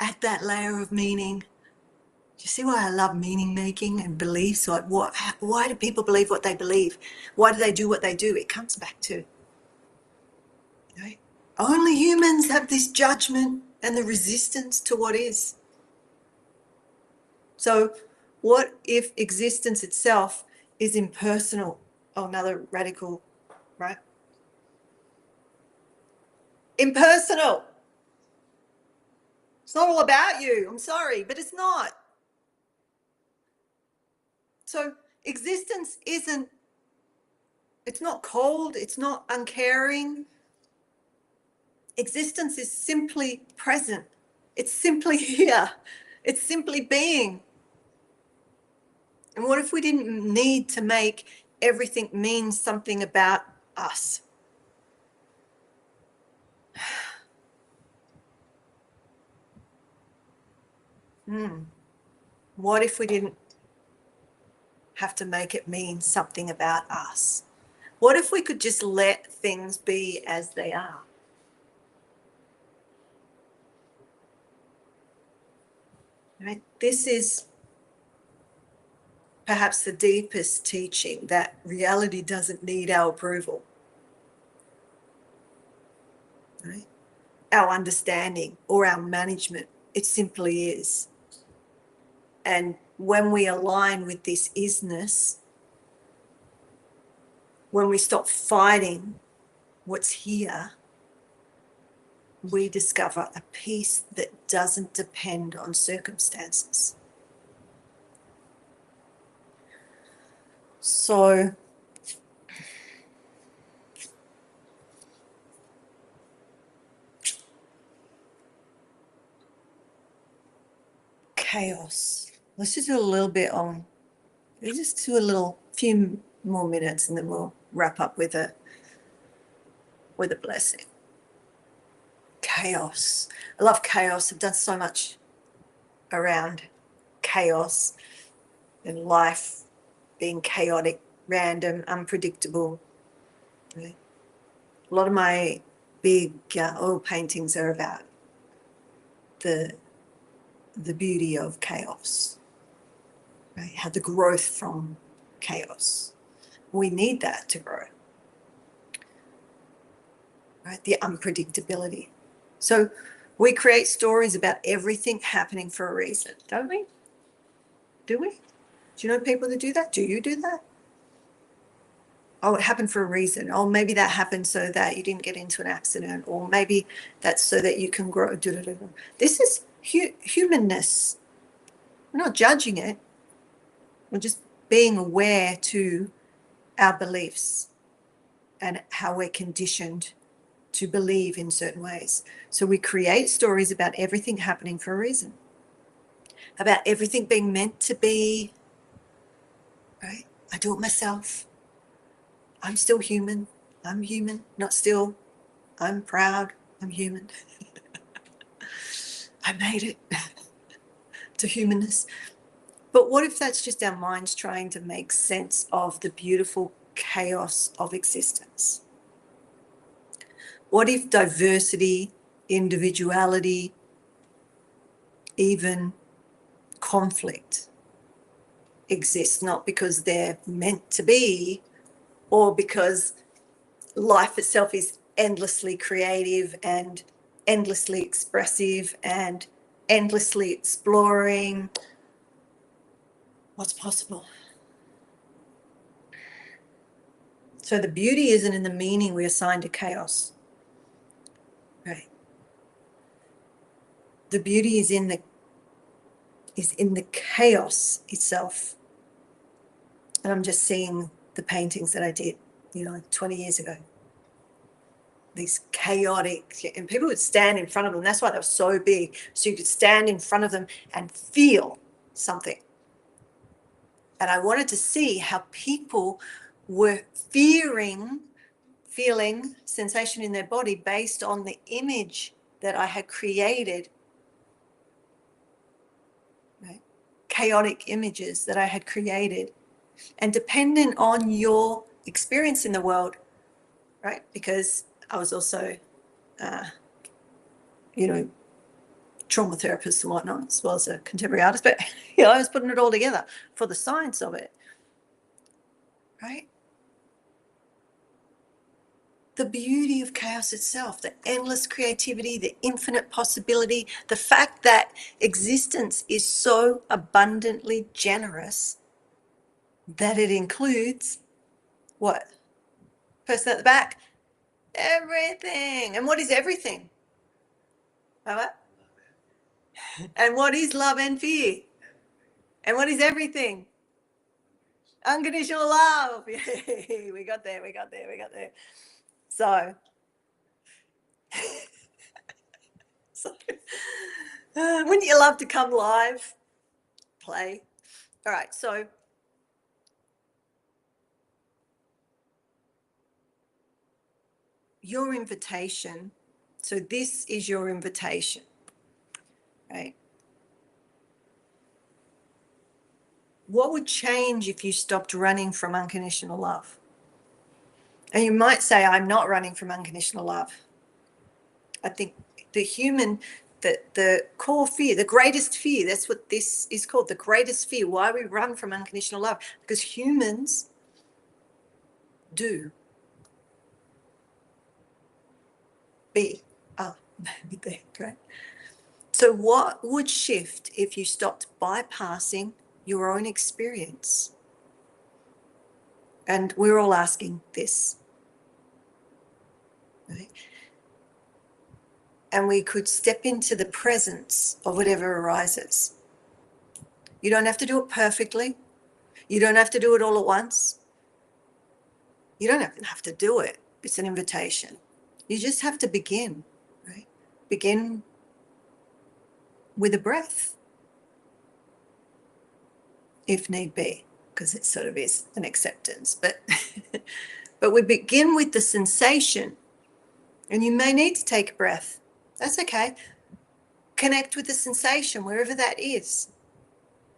add that layer of meaning. Do you see why I love meaning making and beliefs? Like why do people believe what they believe? Why do they do what they do? It comes back to, you know, only humans have this judgment and the resistance to what is. So what if existence itself is impersonal? Oh, another radical, right? Impersonal. It's not all about you. I'm sorry, but it's not. So existence isn't, it's not cold, it's not uncaring. Existence is simply present. It's simply here. It's simply being. And what if we didn't need to make everything mean something about us? What if we didn't have to make it mean something about us? What if we could just let things be as they are? Right? This is perhaps the deepest teaching, that reality doesn't need our approval. Right? Our understanding or our management. It simply is. And when we align with this isness, when we stop fighting what's here, we discover a peace that doesn't depend on circumstances. So chaos. Let's just do a little bit on, let's just do a few more minutes and then we'll wrap up with a blessing. Chaos. I love chaos. I've done so much around chaos and life being chaotic, random, unpredictable. A lot of my big oil paintings are about the beauty of chaos, right? How the growth from chaos. We need that to grow, right? The unpredictability. So we create stories about everything happening for a reason, don't we? Do we? Do you know people that do that? Do you do that? Oh, it happened for a reason. Oh, maybe that happened so that you didn't get into an accident, or maybe that's so that you can grow. This is humanness. We're not judging it. We're just being aware to our beliefs and how we're conditioned to believe in certain ways. So we create stories about everything happening for a reason, about everything being meant to be, right? I do it myself. I'm still human. I'm human, not still. I'm proud. I'm human. I made it to humanness. But what if that's just our minds trying to make sense of the beautiful chaos of existence? What if diversity, individuality, even conflict exists not because they're meant to be, or because life itself is endlessly creative and endlessly expressive and endlessly exploring what's possible? So the beauty isn't in the meaning we assign to chaos, right? The beauty is in the chaos itself. And I'm just seeing the paintings that I did, 20 years ago. These chaotic, and people would stand in front of them. That's why they were so big. So you could stand in front of them and feel something. And I wanted to see how people were feeling sensation in their body based on the image that I had created, right? Chaotic images that I had created. And dependent on your experience in the world, right? Because I was also, trauma therapist and whatnot, as well as a contemporary artist, but I was putting it all together for the science of it, right? The beauty of chaos itself, the endless creativity, the infinite possibility, the fact that existence is so abundantly generous that it includes what? Person at the back? Everything. And what is everything? What? And what is love and fear? And what is everything? Unconditional love. Yay. We got there. So, wouldn't you love to come live? Play. All right. So, your invitation. So, this is your invitation, right? What would change if you stopped running from unconditional love? And you might say, I'm not running from unconditional love. I think the core fear, the greatest fear, that's what this is called, the greatest fear. Why we run from unconditional love? Because humans do. Maybe right? So what would shift if you stopped bypassing your own experience? And we're all asking this, right? And we could step into the presence of whatever arises. You don't have to do it perfectly. You don't have to do it all at once. You don't even have to do it. It's an invitation. You just have to begin, right? Begin with a breath, if need be, because it sort of is an acceptance. But we begin with the sensation, and you may need to take a breath. That's okay. Connect with the sensation, wherever that is.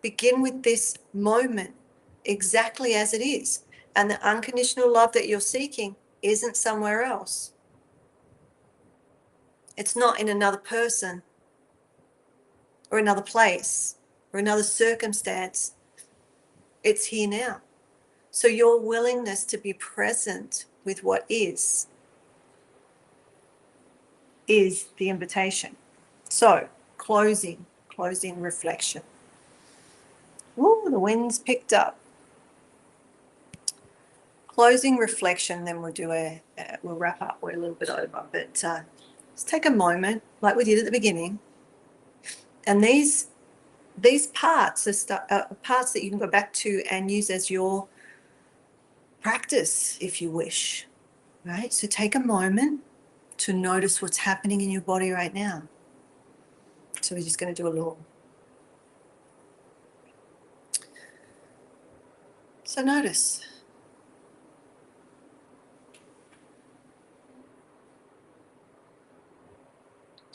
Begin with this moment exactly as it is. And the unconditional love that you're seeking isn't somewhere else. It's not in another person or another place or another circumstance. It's here now. So your willingness to be present with what is the invitation. So closing reflection. Ooh, the wind's picked up. Closing reflection, then we'll wrap up. We're a little bit over, but let's take a moment, like we did at the beginning. And these parts are parts that you can go back to and use as your practice, if you wish, right? So take a moment to notice what's happening in your body right now. So we're just going to do a little. So notice.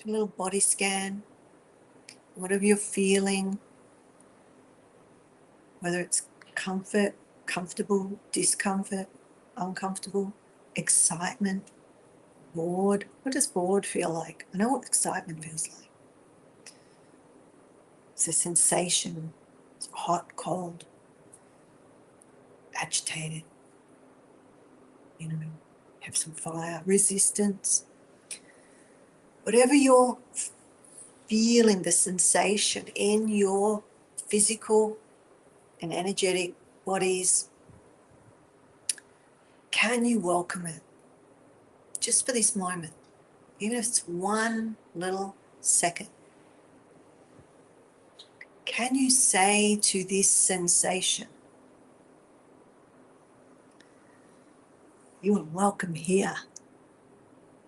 Do a little body scan. Whatever you're feeling, whether it's comfort, comfortable, discomfort, uncomfortable, excitement, bored. What does bored feel like? I know what excitement feels like. It's a sensation. It's hot, cold, agitated. Have some fire, resistance. Whatever you're feeling, the sensation in your physical and energetic bodies, can you welcome it just for this moment, even if it's one little second? Can you say to this sensation, you are welcome here.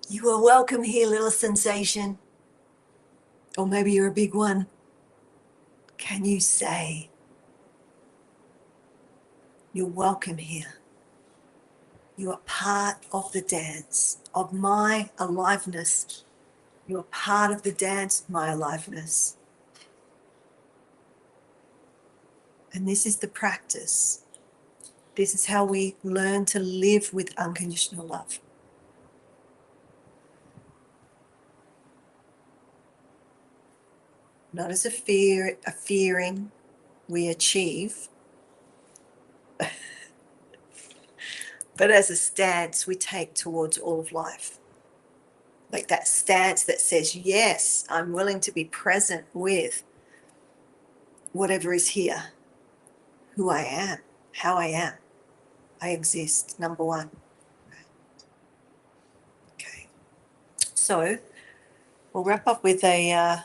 You are welcome here, little sensation. Or maybe you're a big one. Can you say, you're welcome here. You are part of the dance of my aliveness. You are part of the dance of my aliveness. And this is the practice. This is how we learn to live with unconditional love. Not as a fearing we achieve, but as a stance we take towards all of life. Like that stance that says, yes, I'm willing to be present with whatever is here, who I am, how I am. I exist, number one. Okay. So we'll wrap up with a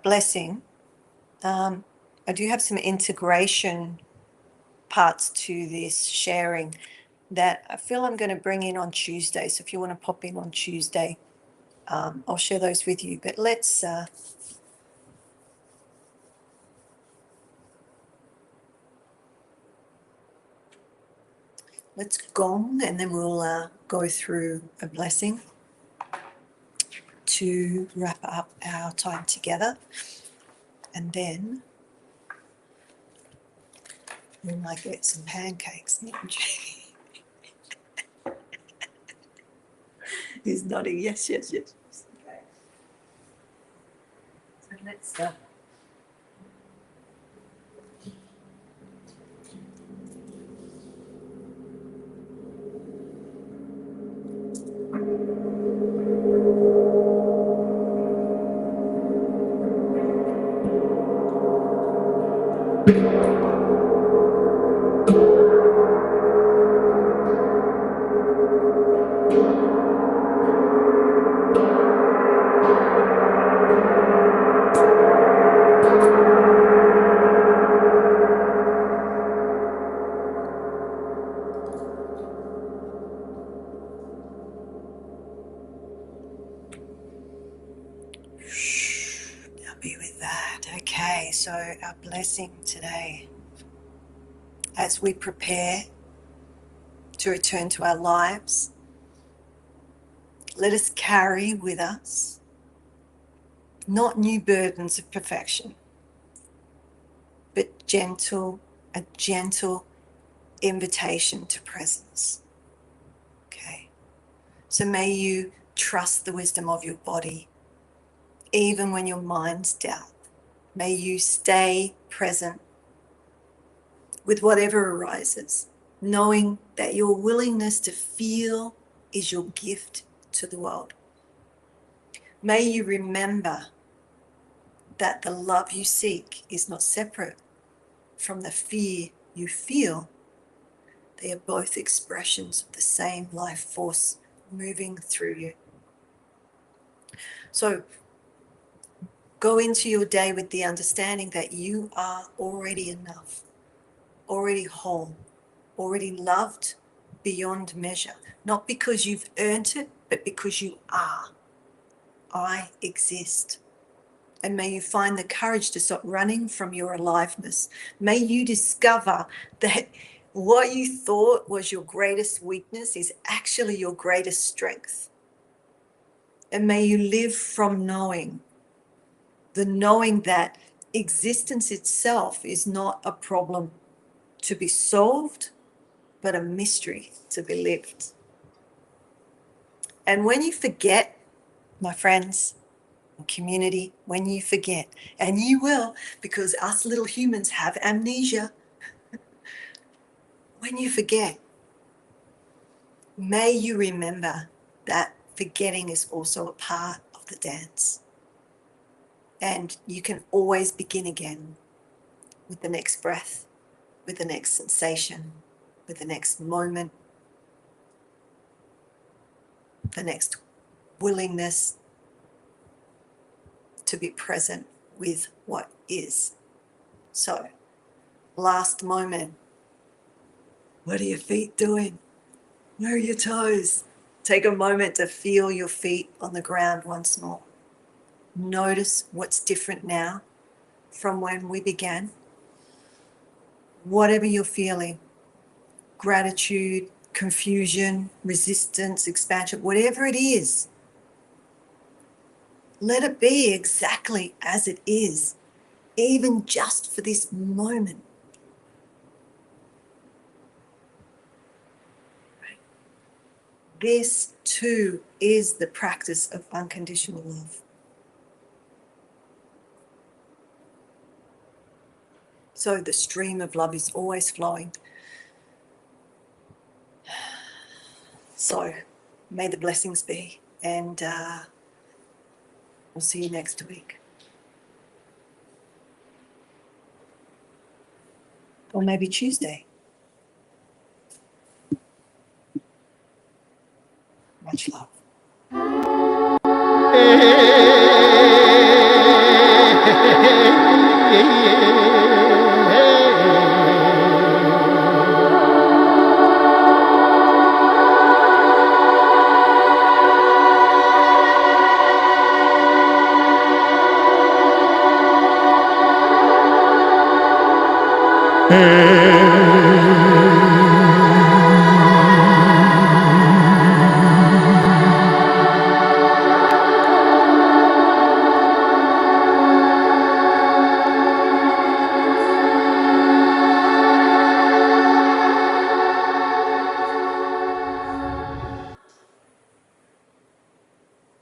blessing. I do have some integration parts to this sharing that I feel I'm going to bring in on Tuesday. So if you want to pop in on Tuesday, I'll share those with you. But let's gong, and then we'll go through a blessing to wrap up our time together. And then we might get some pancakes. He's nodding, yes, yes, yes. Okay. So let's start. I'll be with that. Okay, so our blessing today, as we prepare to return to our lives, let us carry with us not new burdens of perfection, but a gentle invitation to presence. Okay, so may you trust the wisdom of your body, even when your mind's doubt. May you stay present with whatever arises, knowing that your willingness to feel is your gift to the world. May you remember that the love you seek is not separate from the fear you feel. They are both expressions of the same life force moving through you. So go into your day with the understanding that you are already enough, already whole, already loved beyond measure. Not because you've earned it, but because you are. I exist. And may you find the courage to stop running from your aliveness. May you discover that what you thought was your greatest weakness is actually your greatest strength. And may you live from knowing that existence itself is not a problem to be solved, but a mystery to be lived. And when you forget, my friends, community, when you forget, and you will, because us little humans have amnesia, when you forget, may you remember that forgetting is also a part of the dance. And you can always begin again with the next breath, with the next sensation, with the next moment, the next willingness to be present with what is. So, last moment. What are your feet doing? Where are your toes? Take a moment to feel your feet on the ground once more. Notice what's different now from when we began. Whatever you're feeling, gratitude, confusion, resistance, expansion, whatever it is, let it be exactly as it is, even just for this moment. This too is the practice of unconditional love. So the stream of love is always flowing. So may the blessings be, and we'll see you next week. Or maybe Tuesday. Much love. Hey.